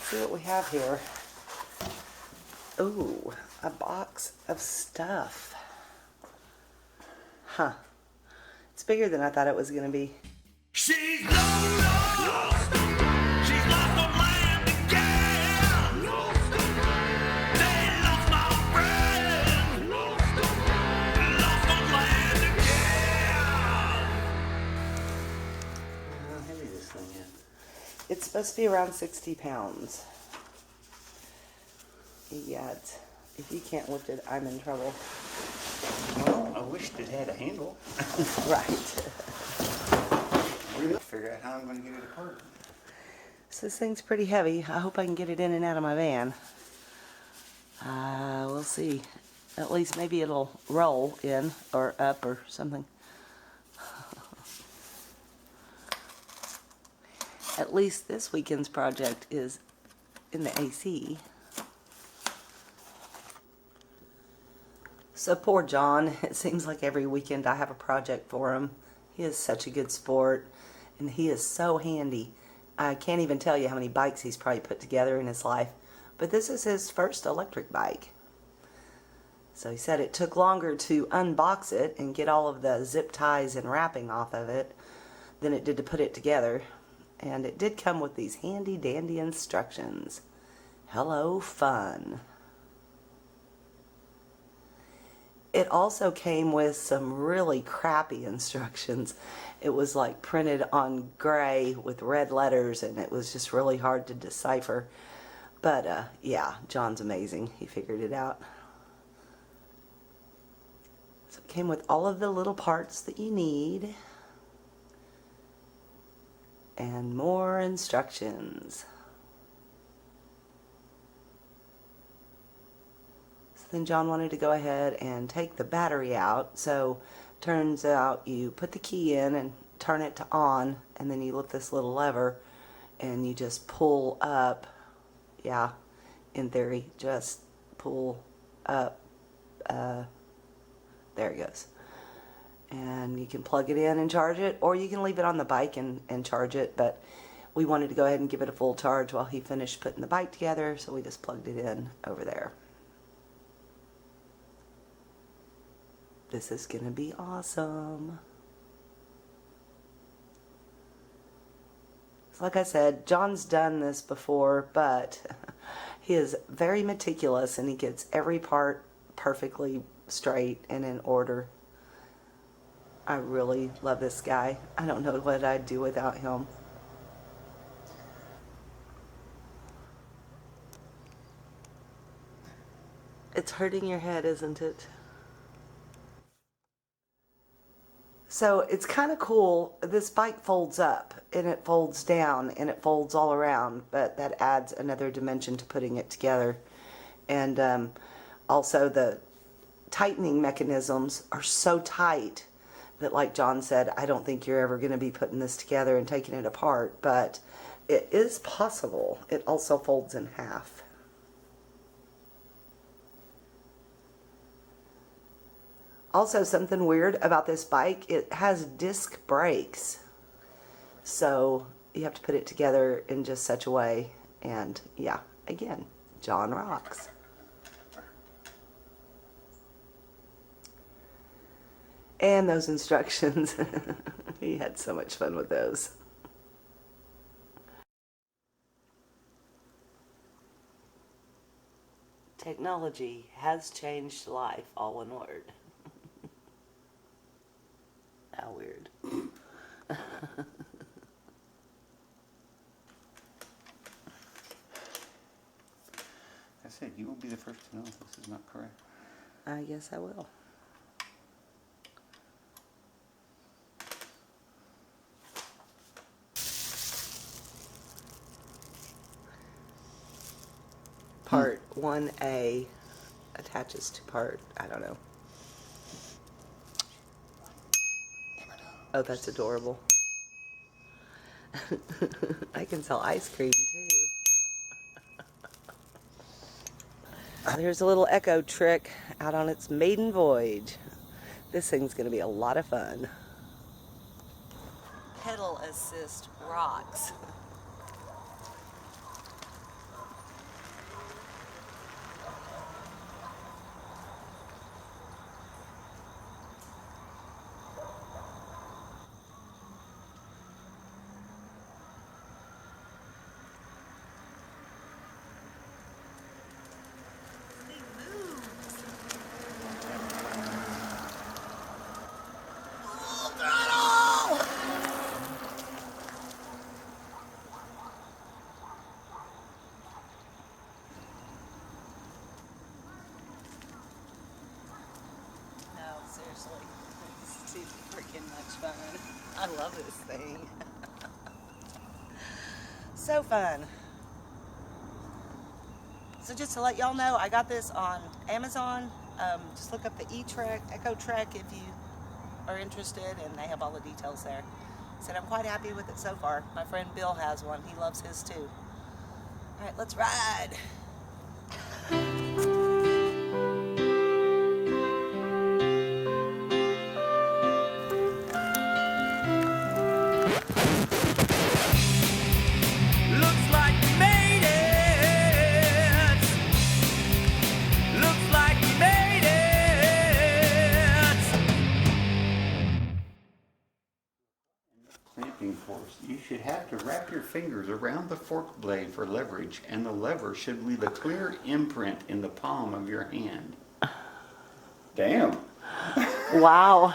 see what we have here. Ooh, a box of stuff. Huh. It's bigger than I thought it was going to be. She's lost. She's lost on land again. They lost my friend. Lost on land again. How heavy is this thing is? It's supposed to be around 60 pounds. Yet, if you can't lift it, I'm in trouble. Well, I wished it had a handle. Right. We're gonna figure out how I'm going to get it apart. So this thing's pretty heavy. I hope I can get it in and out of my van. We'll see. At least maybe it'll roll in or up or something. At least this weekend's project is in the AC. So poor John, it seems like every weekend I have a project for him. He is such a good sport, and he is so handy. I can't even tell you how many bikes he's probably put together in his life, but this is his first electric bike. So he said it took longer to unbox it and get all of the zip ties and wrapping off of it than it did to put it together. And it did come with these handy dandy instructions. Hello, fun. It also came with some really crappy instructions. It was like printed on gray with red letters, and it was just really hard to decipher. But yeah, John's amazing. He figured it out. So it came with all of the little parts that you need. And more instructions. Then John wanted to go ahead and take the battery out. So turns out you put the key in and turn it to on, and then you lift this little lever and you just pull up. Yeah, in theory, just pull up. There it goes. And you can plug it in and charge it, or you can leave it on the bike and charge it, but we wanted to go ahead and give it a full charge while he finished putting the bike together, so we just plugged it in over there. This is gonna be awesome. So like I said, John's done this before, but he is very meticulous and he gets every part perfectly straight and in order. I really love this guy. I don't know what I'd do without him. It's hurting your head, isn't it? So it's kind of cool. This bike folds up and it folds down and it folds all around, but that adds another dimension to putting it together. And also the tightening mechanisms are so tight that, like John said, I don't think you're ever going to be putting this together and taking it apart, but it is possible. It also folds in half. Also, something weird about this bike, it has disc brakes. So you have to put it together in just such a way. And yeah, again, John rocks. And those instructions, he had so much fun with those. Technology has changed life, all one word. How weird. I said, you will be the first to know if this is not correct. I guess I will. Part 1A attaches to part, I don't know. Oh, that's adorable. I can sell ice cream too. There's a little Ecotric out on its maiden voyage. This thing's going to be a lot of fun. Pedal assist rocks. seriously. It's too freaking much fun. I love this thing. So fun. So just to let y'all know, I got this on Amazon. Just look up the Ecotric if you are interested, and they have all the details there. Said I'm quite happy with it so far. My friend Bill has one. He loves his too. All right, let's ride. Looks like we made it. Looks like we made it. Clamping force. You should have to wrap your fingers around the fork blade for leverage, and the lever should leave a clear imprint in the palm of your hand. Damn. Wow.